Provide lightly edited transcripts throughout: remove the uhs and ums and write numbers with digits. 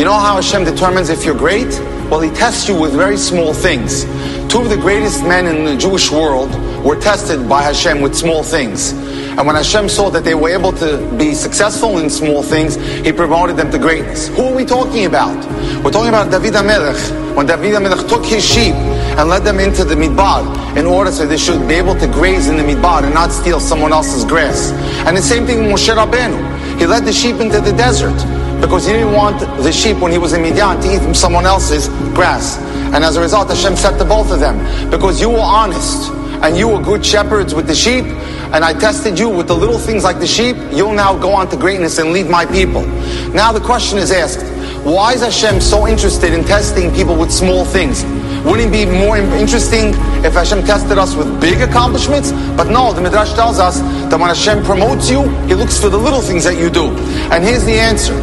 You know how Hashem determines if you're great? Well, He tests you with very small things. Two of the greatest men in the Jewish world were tested by Hashem with small things. And when Hashem saw that they were able to be successful in small things, He promoted them to greatness. Who are we talking about? We're talking about David HaMelech. When David HaMelech took his sheep and led them into the midbar in order so they should be able to graze in the midbar and not steal someone else's grass. And the same thing with Moshe Rabbeinu. He led the sheep into the desert because he didn't want the sheep when he was in Midian to eat from someone else's grass. And as a result, Hashem said to both of them, because you were honest and you were good shepherds with the sheep, and I tested you with the little things like the sheep, you'll now go on to greatness and lead my people. Now the question is asked, why is Hashem so interested in testing people with small things? Wouldn't it be more interesting if Hashem tested us with big accomplishments? But no, the Midrash tells us that when Hashem promotes you, He looks for the little things that you do. And here's the answer.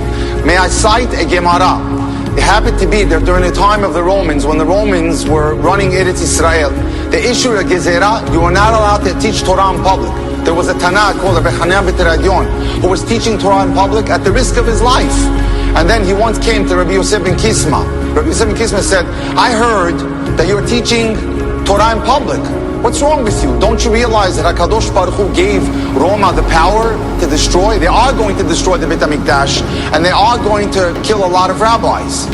May I cite a Gemara. It happened to be that during the time of the Romans, when the Romans were running Eretz Israel, they issued a gezerah. You were not allowed to teach Torah in public. There was a Tanakh called Rabbi who was teaching Torah in public at the risk of his life. And then he once came to Rabbi Yosef ben Kisma. Rabbi Yosef ben Kisma said, I heard that you're teaching Torah in public. What's wrong with you? Don't you realize that HaKadosh Baruch Hu gave Roma the power to destroy? They are going to destroy the Beit HaMikdash, and they are going to kill a lot of rabbis.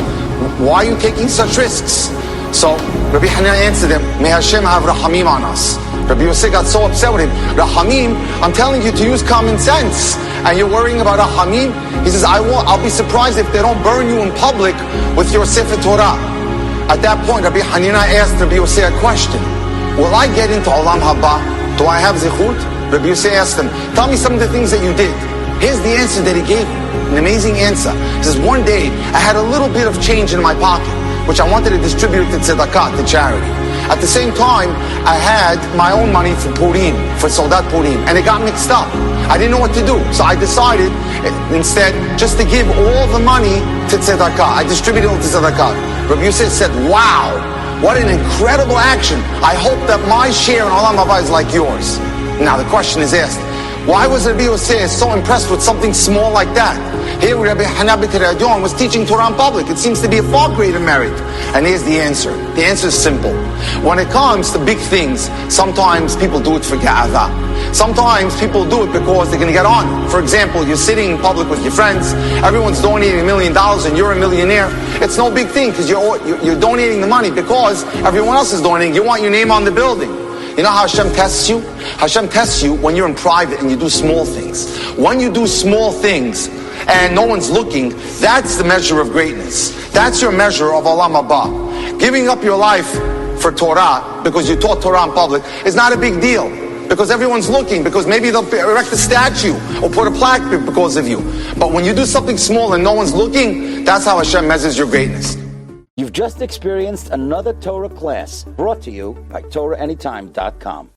Why are you taking such risks? So Rabbi Hanan answered him, may Hashem have Rahamim on us. Rabbi Yosef got so upset with him. Rahamim, I'm telling you to use common sense, and you're worrying about Rahamim? He says, I'll be surprised if they don't burn you in public with your Sefer Torah. At that point, Rabbi Hanina asked Rabbi Yosef a question. Will I get into Olam Haba? Do I have zichut? Rabbi Yosef asked him, tell me some of the things that you did. Here's the answer that he gave him. An amazing answer. He says, one day, I had a little bit of change in my pocket, which I wanted to distribute to tzedakah, to charity. At the same time, I had my own money for Purim, for Soldat Purim, and it got mixed up. I didn't know what to do, so I decided instead just to give all the money to tzedakah. I distributed it to tzedakah. Rabbi Yosef said, wow, what an incredible action. I hope that my share in Olam Haba is like yours. Now the question is asked, why was Rabbi Yosef so impressed with something small like that? Here Rabbi Hanan was teaching Torah in public. It seems to be a far greater merit. And here's the answer. The answer is simple. When it comes to big things, sometimes people do it for ga'ava. Sometimes people do it because they're going to get on. For example, you're sitting in public with your friends, everyone's donating $1 million and you're a millionaire. It's no big thing because you're donating the money because everyone else is donating. You want your name on the building. You know how Hashem tests you? Hashem tests you when you're in private and you do small things. When you do small things and no one's looking, that's the measure of greatness. That's your measure of Olam Haba. Giving up your life for Torah because you taught Torah in public is not a big deal. Because everyone's looking, because maybe they'll erect a statue or put a plaque because of you. But when you do something small and no one's looking, that's how Hashem measures your greatness. You've just experienced another Torah class brought to you by TorahAnytime.com.